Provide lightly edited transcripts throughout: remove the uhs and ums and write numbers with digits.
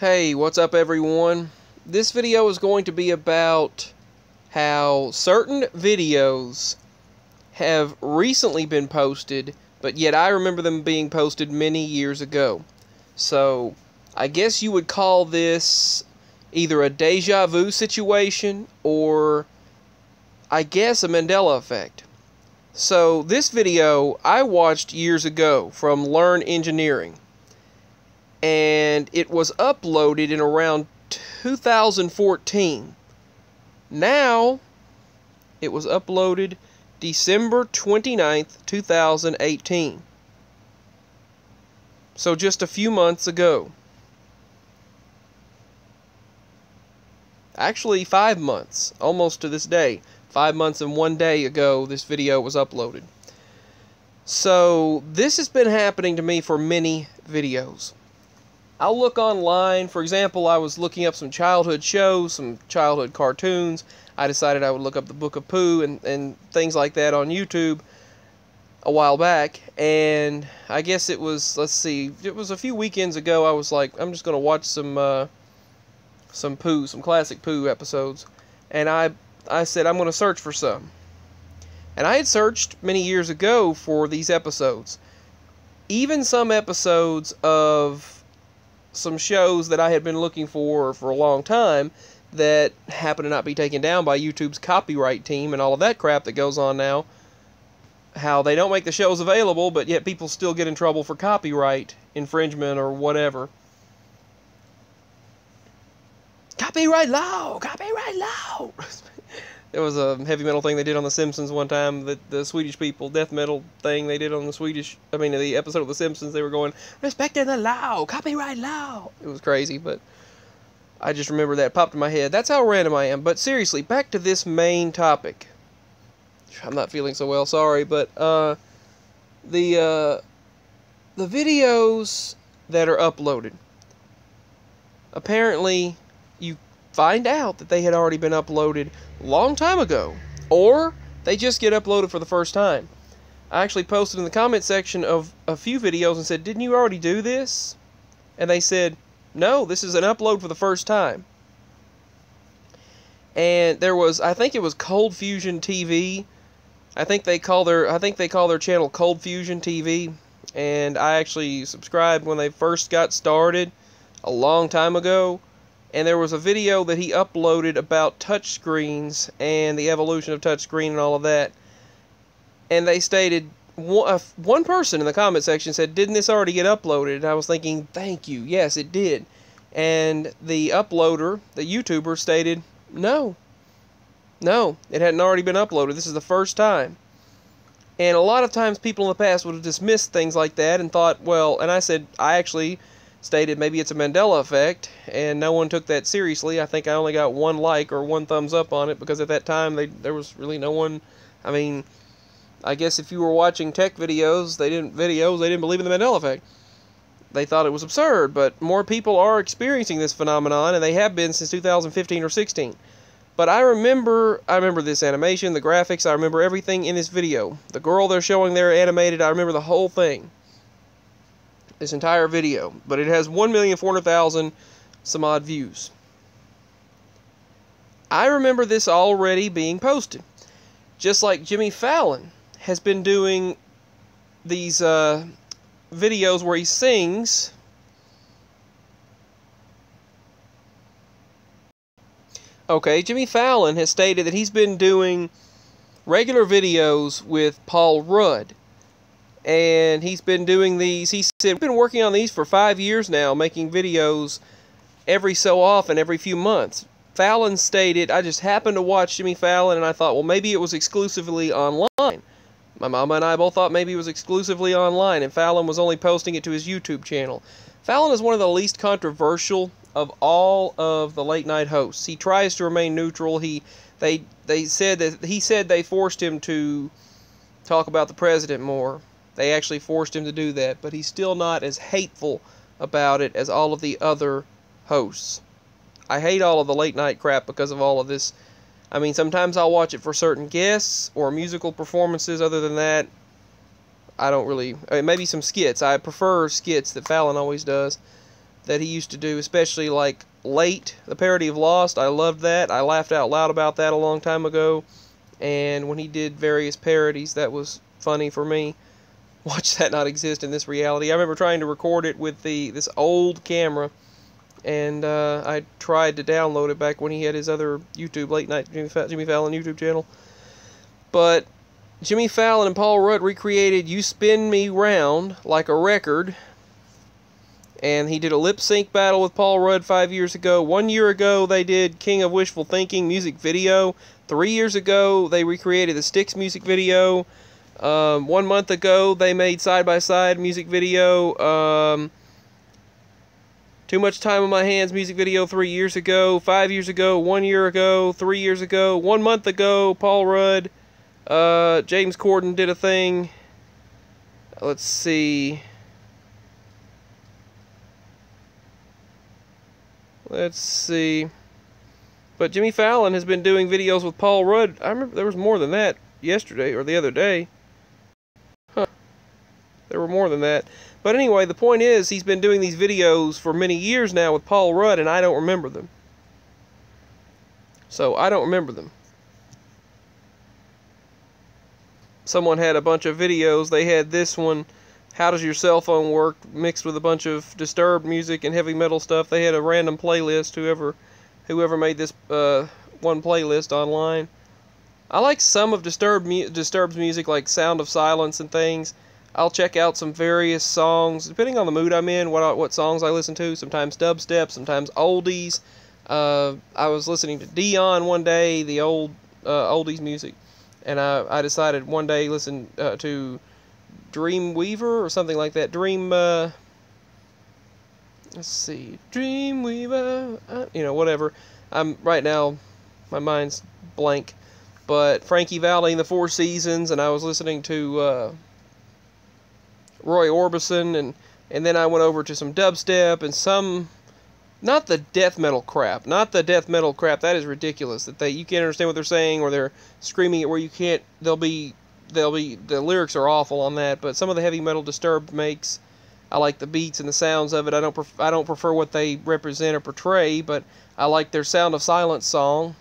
Hey, what's up everyone? This video is going to be about how certain videos have recently been posted, but yet I remember them being posted many years ago. So, I guess you would call this either a deja vu situation or I guess a Mandela effect. So, this video I watched years ago from Learn Engineering, and it was uploaded in around 2014. Now, it was uploaded December 29th, 2018. So just a few months ago. Actually, 5 months, almost to this day. 5 months and 1 day ago, this video was uploaded. So, this has been happening to me for many videos. I'll look online. For example, I was looking up some childhood shows, some childhood cartoons. I decided I would look up the Book of Pooh and things like that on YouTube a while back. And I guess it was, let's see, it was a few weekends ago. I was like, I'm just going to watch some Pooh, some classic Pooh episodes. And I said, I'm going to search for some. And I had searched many years ago for these episodes. Even some episodes of some shows that I had been looking for a long time that happen to not be taken down by YouTube's copyright team and all of that crap that goes on now. How they don't make the shows available, but yet people still get in trouble for copyright infringement or whatever. Copyright law! Copyright law! There was a heavy metal thing they did on The Simpsons one time, that the Swedish people, death metal thing they did on the episode of The Simpsons, they were going, respecting the law, copyright law. It was crazy, but I just remember that, popped in my head. That's how random I am. But seriously, back to this main topic. I'm not feeling so well, sorry, but the videos that are uploaded, apparently you find out that they had already been uploaded a long time ago, or they just get uploaded for the first time. I actually posted in the comment section of a few videos and said, didn't you already do this? And they said, no, this is an upload for the first time. And there was, I think it was Cold Fusion TV. I think they call their channel Cold Fusion TV, and I actually subscribed when they first got started a long time ago. And there was a video that he uploaded about touchscreens and the evolution of touchscreen and all of that. And they stated, one person in the comment section said, didn't this already get uploaded? And I was thinking, thank you, yes, it did. And the uploader, the YouTuber, stated, no, it hadn't already been uploaded. This is the first time. And a lot of times people in the past would have dismissed things like that and thought, well, and I said, I actually stated maybe it's a Mandela effect, and no one took that seriously. I think I only got 1 like or 1 thumbs up on it, because at that time there was really no one. I mean, I guess if you were watching tech videos, they didn't believe in the Mandela effect. They thought it was absurd, but more people are experiencing this phenomenon, and they have been since 2015 or 16. But I remember this animation, the graphics, I remember everything in this video. The girl they're showing there animated, I remember the whole thing. This entire video, but it has 1,400,000 some odd views. I remember this already being posted. Just like Jimmy Fallon has been doing these videos where he sings. Okay, Jimmy Fallon has stated that he's been doing regular videos with Paul Rudd. And he's been doing these, he said, we've been working on these for 5 years now, making videos every so often, every few months. Fallon stated, I just happened to watch Jimmy Fallon, and I thought, well, maybe it was exclusively online. My mama and I both thought maybe it was exclusively online, and Fallon was only posting it to his YouTube channel. Fallon is one of the least controversial of all of the late-night hosts. He tries to remain neutral. He said they forced him to talk about the president more. They actually forced him to do that, but he's still not as hateful about it as all of the other hosts. I hate all of the late night crap because of all of this. I mean, sometimes I'll watch it for certain guests or musical performances. Other than that, I don't really... maybe some skits. I prefer skits that Fallon always does. that he used to do, especially like Late, the parody of Lost. I loved that. I laughed out loud about that a long time ago. And when he did various parodies, that was funny for me. Watch that not exist in this reality. I remember trying to record it with this old camera, and I tried to download it back when he had his other YouTube late night Jimmy Fallon YouTube channel. But Jimmy Fallon and Paul Rudd recreated "You Spin Me Round" like a record. And he did a lip-sync battle with Paul Rudd 5 years ago. 1 year ago, they did King of Wishful Thinking music video. 3 years ago, they recreated the Styx music video. 1 month ago, they made Side by Side music video. Too Much Time on My Hands music video 3 years ago. 5 years ago, 1 year ago, 3 years ago, 1 month ago, Paul Rudd. James Corden did a thing. Let's see. But Jimmy Fallon has been doing videos with Paul Rudd. I remember there was more than that yesterday or the other day. Huh. There were more than that. But anyway, the point is, he's been doing these videos for many years now with Paul Rudd, and I don't remember them. So, I don't remember them. Someone had a bunch of videos. They had this one, How Does Your Cell Phone Work, mixed with a bunch of Disturbed music and heavy metal stuff. They had a random playlist, whoever made this one playlist online. I like some of Disturbed's music, like Sound of Silence and things. I'll check out some various songs, depending on the mood I'm in, what songs I listen to. Sometimes dubstep, sometimes oldies. I was listening to Dion one day, the old oldies music. And I decided one day listen to Dreamweaver or something like that. Let's see, Dreamweaver, whatever. Right now, my mind's blank. But Frankie Valli and the Four Seasons, and I was listening to Roy Orbison, and then I went over to some dubstep and some, not the death metal crap, that is ridiculous, that you can't understand what they're saying, or they're screaming it where you can't, the lyrics are awful on that, but some of the heavy metal Disturbed makes, I like the beats and the sounds of it. I don't prefer what they represent or portray, but I like their Sound of Silence song.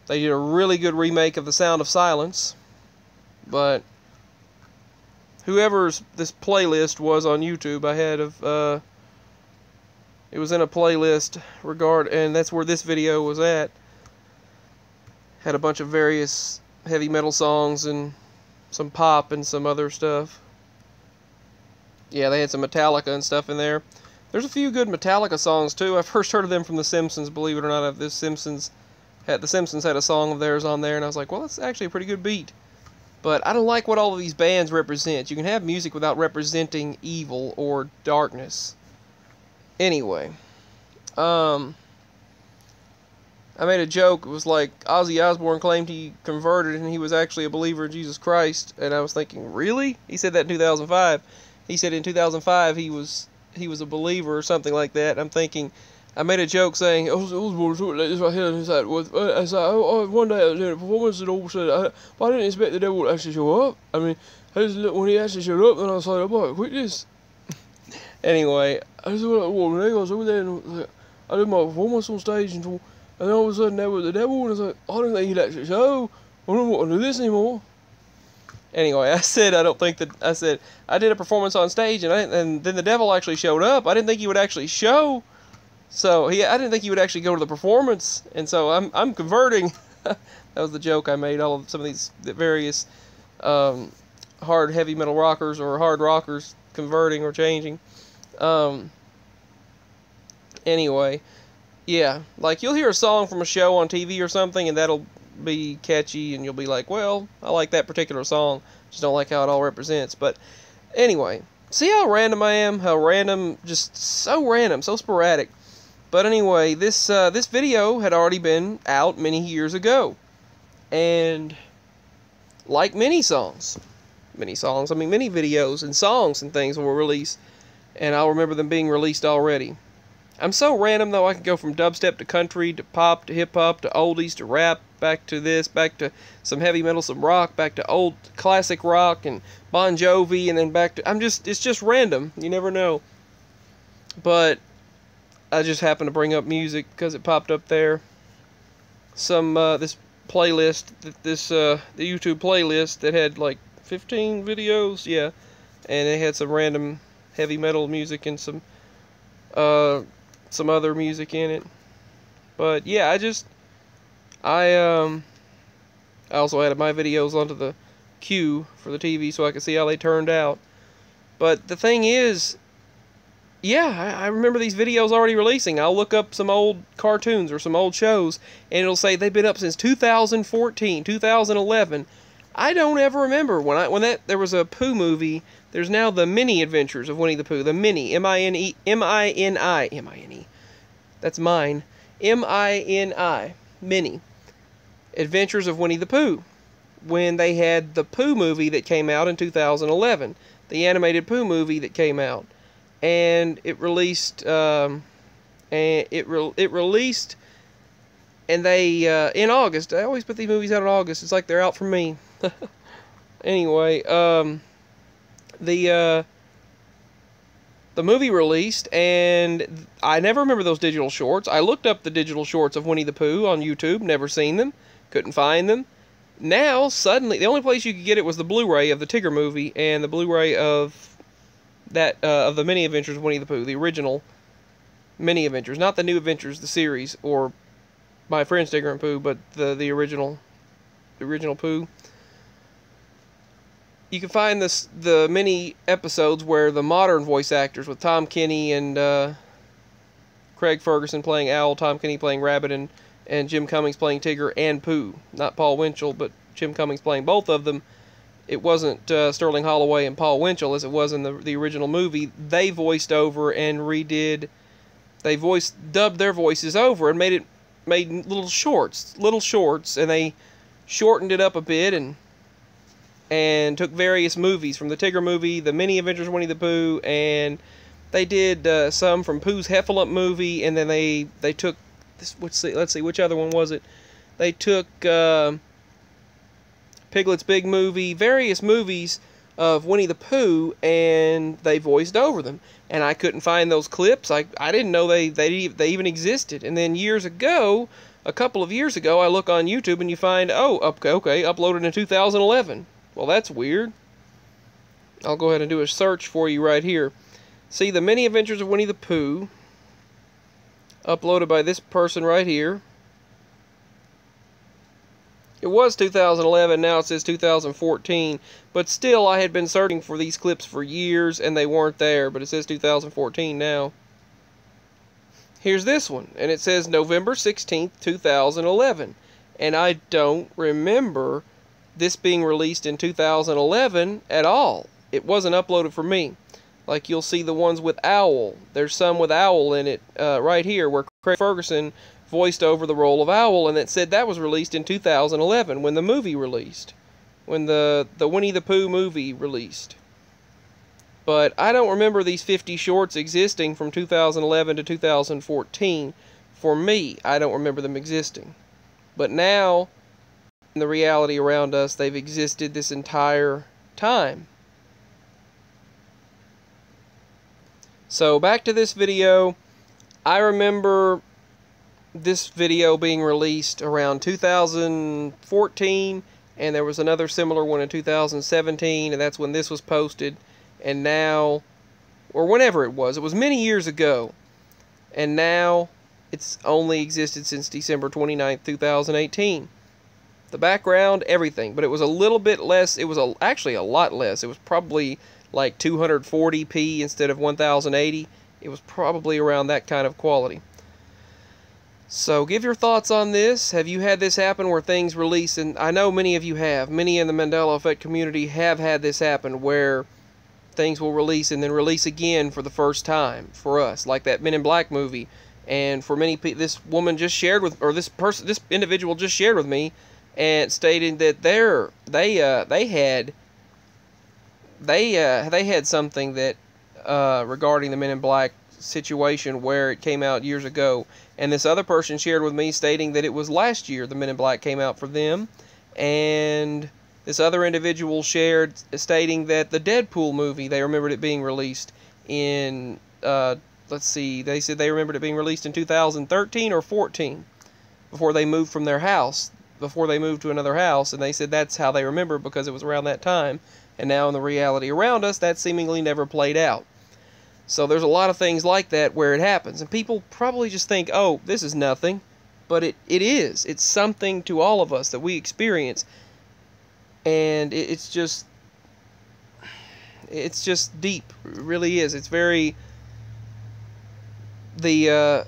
They did a really good remake of the Sound of Silence, but whoever's this playlist was on YouTube, I had it was in a playlist and that's where this video was at. Had a bunch of various heavy metal songs and some pop and some other stuff. Yeah, they had some Metallica and stuff in there. There's a few good Metallica songs too. I first heard of them from The Simpsons, believe it or not. The Simpsons had a song of theirs on there, and I was like, well, that's actually a pretty good beat. But I don't like what all of these bands represent. You can have music without representing evil or darkness. Anyway, I made a joke. It was like Ozzy Osbourne claimed he converted and he was actually a believer in Jesus Christ, and I was thinking, really? He said that in 2005. He said in 2005 he was a believer or something like that. And I'm thinking, I made a joke saying, Osbourne talked like this right here, and he said, one day I was doing a performance and all said, but I didn't expect the devil to actually show up. I mean, when he actually showed up, then I was like, oh, quit this. Anyway, I just went I was over there and I did my performance on stage, and then all of a sudden there was the devil, and I was like, I don't think he'd actually show. I don't want to do this anymore. Anyway, I said I did a performance on stage, and then the devil actually showed up. I didn't think he would actually show. So I didn't think he would actually go to the performance, and so I'm converting. That was the joke I made. Some of these various hard heavy metal rockers or hard rockers converting or changing. Anyway, yeah, like you'll hear a song from a show on TV or something, and that'll be catchy, and you'll be like, well, I like that particular song, just don't like how it all represents. But anyway, see how random I am? How random, just so random, so sporadic. But anyway, this video had already been out many years ago, and like many videos and songs and things will release, and I'll remember them being released already. I'm so random, though. I can go from dubstep to country to pop to hip-hop to oldies to rap, back to this, back to some heavy metal, some rock, back to old classic rock and Bon Jovi, and then back to... it's just random. You never know. But I just happened to bring up music because it popped up there. This playlist, the YouTube playlist that had like 15 videos, yeah, and it had some random heavy metal music and some other music in it. But yeah, I also added my videos onto the queue for the TV so I could see how they turned out. But the thing is, yeah, I remember these videos already releasing. I'll look up some old cartoons or some old shows, and it'll say they've been up since 2014, 2011. I don't ever remember there was a Pooh movie. There's now the Mini Adventures of Winnie the Pooh. The Mini, M-I-N-E, M-I-N-I, M-I-N-E. That's mine. M-I-N-I, Mini Adventures of Winnie the Pooh. When they had the Pooh movie that came out in 2011, the animated Pooh movie that came out, and it released, and it released, and they in August. I always put these movies out in August. It's like they're out for me. Anyway, the movie released, and I never remember those digital shorts. I looked up the digital shorts of Winnie the Pooh on YouTube, never seen them, couldn't find them. Now, suddenly, the only place you could get it was the Blu-ray of the Tigger movie and the Blu-ray of of the Mini Adventures of Winnie the Pooh, the original Mini Adventures, not the New Adventures, the series, or My Friends Tigger and Pooh, but the original Pooh. You can find the mini episodes where the modern voice actors, with Tom Kenny and Craig Ferguson playing Owl, Tom Kenny playing Rabbit, and Jim Cummings playing Tigger and Pooh. Not Paul Winchell, but Jim Cummings playing both of them. It wasn't Sterling Holloway and Paul Winchell as it was in the original movie. They voiced over and redid. They dubbed their voices over and made little shorts, and they shortened it up a bit and took various movies from the Tigger movie, the Mini Adventures of Winnie the Pooh, and they did some from Pooh's Heffalump movie, and then they took this. Let's see, which other one was it? They took Piglet's Big Movie, various movies of Winnie the Pooh, and they voiced over them. And I couldn't find those clips. I didn't know they even existed. And then a couple of years ago, I look on YouTube and you find, okay, uploaded in 2011. Well, that's weird. I'll go ahead and do a search for you right here. See, the Mini Adventures of Winnie the Pooh, uploaded by this person right here. It was 2011, now it says 2014, but still I had been searching for these clips for years and they weren't there, but it says 2014 now. Here's this one, and it says November 16th, 2011, and I don't remember this being released in 2011 at all. It wasn't uploaded for me. Like you'll see the ones with Owl. There's some with Owl in it right here where Craig Ferguson voiced over the role of Owl, and it said that was released in 2011 when the movie released. When the Winnie the Pooh movie released. But I don't remember these 50 shorts existing from 2011 to 2014. For me, I don't remember them existing. But now, in the reality around us, they've existed this entire time. So back to this video. I remember this video being released around 2014, and there was another similar one in 2017, and that's when this was posted. And now, or whenever it was many years ago, and now it's only existed since December 29th, 2018. The background, everything, but it was a little bit less. It was actually a lot less. It was probably like 240p instead of 1080. It was probably around that kind of quality. So give your thoughts on this. Have you had this happen where things release? And I know many of you have. Many in the Mandela Effect community have had this happen where things will release and then release again for the first time for us, like that Men in Black movie. And for many people, this woman just shared with, or this individual just shared with me, and stating that they had something that regarding the Men in Black situation where it came out years ago, and this other person shared with me stating that it was last year the Men in Black came out for them, and this other individual shared stating that the Deadpool movie, they remembered it being released in let's see, they said they remembered it being released in 2013 or 14, before they moved from their house, before they moved to another house, and they said that's how they remember because it was around that time. And now in the reality around us, that seemingly never played out. So there's a lot of things like that where it happens, and people probably just think, oh, this is nothing, but it is. It's something to all of us that we experience, and it's just deep. It really is. It's very, the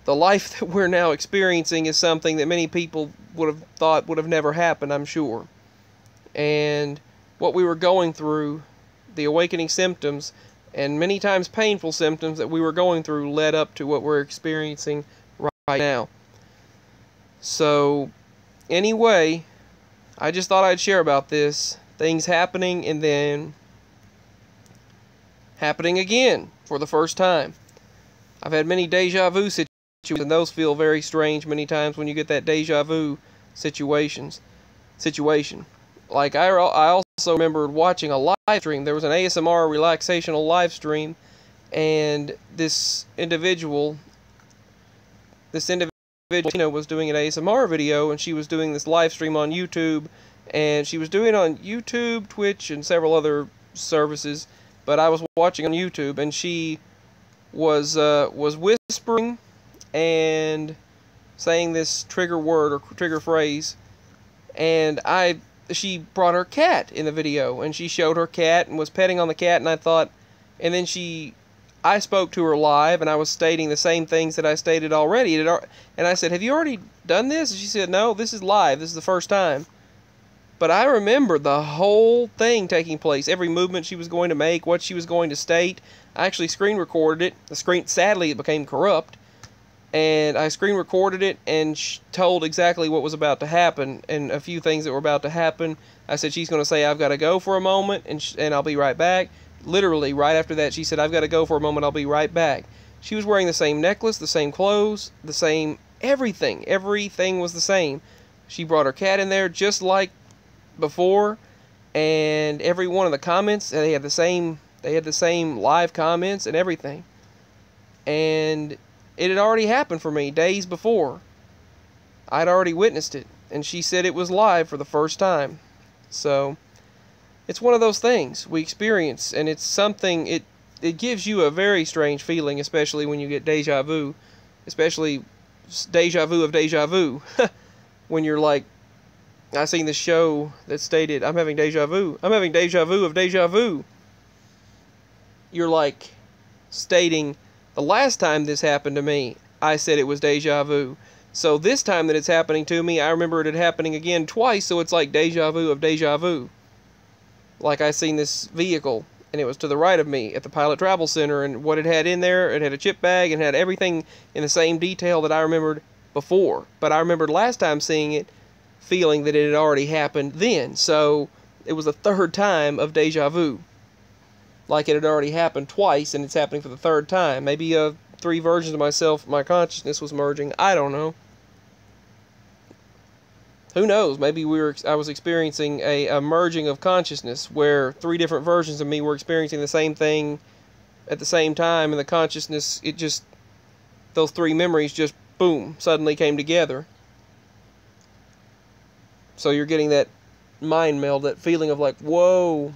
life that we're now experiencing is something that many people would have thought would have never happened, I'm sure. And what we were going through, the awakening symptoms, and many times painful symptoms that we were going through, led up to what we're experiencing right now. So, anyway, I just thought I'd share about this. Things happening and then happening again for the first time. I've had many deja vu situations, and those feel very strange many times when you get that deja vu situation. Like, I also remembered watching a live stream. There was an ASMR relaxational live stream, and this individual, was doing an ASMR video, and she was doing this live stream on YouTube, and she was doing it on YouTube, Twitch, and several other services, but I was watching on YouTube, and she was whispering and saying this trigger word or trigger phrase, and she brought her cat in the video, and she showed her cat and was petting on the cat, and I thought, and then I spoke to her live, and I was stating the same things that I stated already, and I said, have you already done this? And she said, no, this is live, this is the first time. But I remember the whole thing taking place, every movement she was going to make, what she was going to state. I actually screen recorded it. The screen, sadly, it became corrupt, and I screen recorded it and told exactly what was about to happen and a few things that were about to happen. I said she's going to say, I've got to go for a moment, and I'll be right back. Literally, right after that, she said, I've got to go for a moment, I'll be right back. She was wearing the same necklace, the same clothes, the same everything. Everything was the same. She brought her cat in there just like before, and every one of the comments, they had the same live comments and everything. And it had already happened for me days before. I'd already witnessed it, and she said it was live for the first time. So it's one of those things we experience, and it's something, it gives you a very strange feeling, especially when you get deja vu, especially deja vu of deja vu. When you're like, I seen this show that stated, I'm having deja vu of deja vu. You're like stating, the last time this happened to me, I said it was deja vu. So this time that it's happening to me, I remember it happening again twice, so it's like deja vu of deja vu. Like, I seen this vehicle, and it was to the right of me at the Pilot Travel Center, and what it had in there, it had a chip bag, and had everything in the same detail that I remembered before. But I remembered last time seeing it, feeling that it had already happened then. So it was the third time of deja vu. Like it had already happened twice, and it's happening for the third time. Maybe 3 versions of myself, my consciousness was merging. I don't know. Who knows? Maybe I was experiencing a merging of consciousness where 3 different versions of me were experiencing the same thing at the same time, and the consciousness, those 3 memories just, boom, suddenly came together. So you're getting that mind meld, that feeling of like, whoa,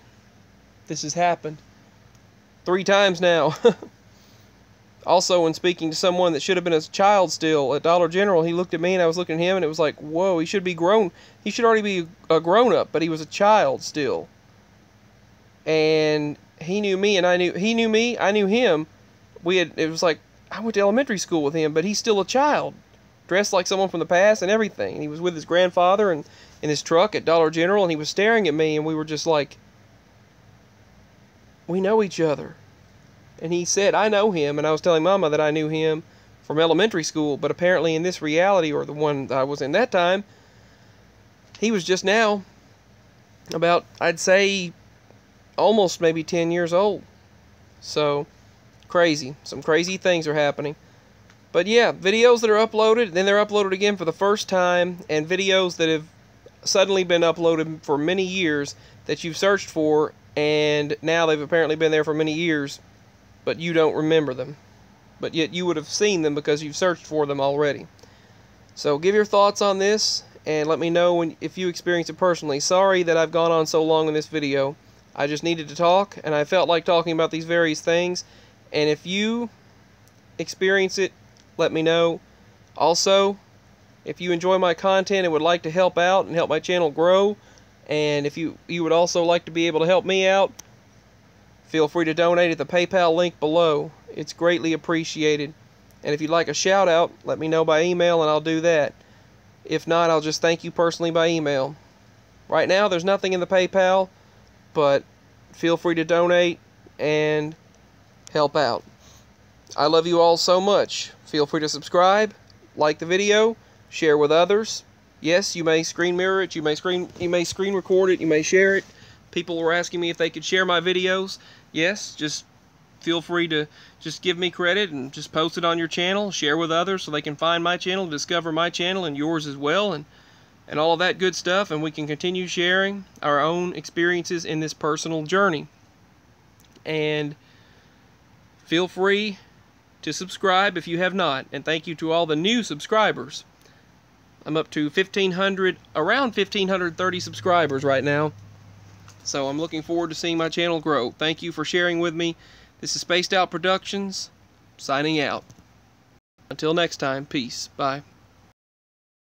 this has happened 3 times now. Also, when speaking to someone that should have been a child still at Dollar General, he looked at me and I was looking at him, and it was like, whoa, he should be grown. He should already be a grown-up, but he was a child still. And he knew me, and he knew me, I knew him. It was like, I went to elementary school with him, but he's still a child, dressed like someone from the past and everything. And he was with his grandfather and in his truck at Dollar General, and he was staring at me, and we were just like, we know each other. And he said, I know him, and I was telling Mama that I knew him from elementary school, but apparently in this reality, or the one that I was in that time, he was just now about, I'd say, almost maybe 10 years old. So, crazy. Some crazy things are happening. But yeah, videos that are uploaded, then they're uploaded again for the first time, and videos that have suddenly been uploaded for many years that you've searched for, and now they've apparently been there for many years. but you don't remember them. But yet you would have seen them because you've searched for them already. So give your thoughts on this and let me know if you experience it personally. Sorry that I've gone on so long in this video. I just needed to talk, and I felt like talking about these various things. And if you experience it, let me know. Also, if you enjoy my content and would like to help out and help my channel grow, and if you would also like to be able to help me out, feel free to donate at the PayPal link below. It's greatly appreciated. And if you'd like a shout out, let me know by email and I'll do that. If not, I'll just thank you personally by email. Right now, there's nothing in the PayPal, but feel free to donate and help out. I love you all so much. Feel free to subscribe, like the video, share with others. Yes, you may screen mirror it, you may screen record it, you may share it. People were asking me if they could share my videos. Yes, just feel free to just give me credit and just post it on your channel, share with others so they can find my channel, discover my channel and yours as well, and all of that good stuff, and we can continue sharing our own experiences in this personal journey. And feel free to subscribe if you have not, and thank you to all the new subscribers. I'm up to around 1,530 subscribers right now, so I'm looking forward to seeing my channel grow. Thank you for sharing with me. This is Spaced Out Productions, signing out. Until next time, peace. Bye.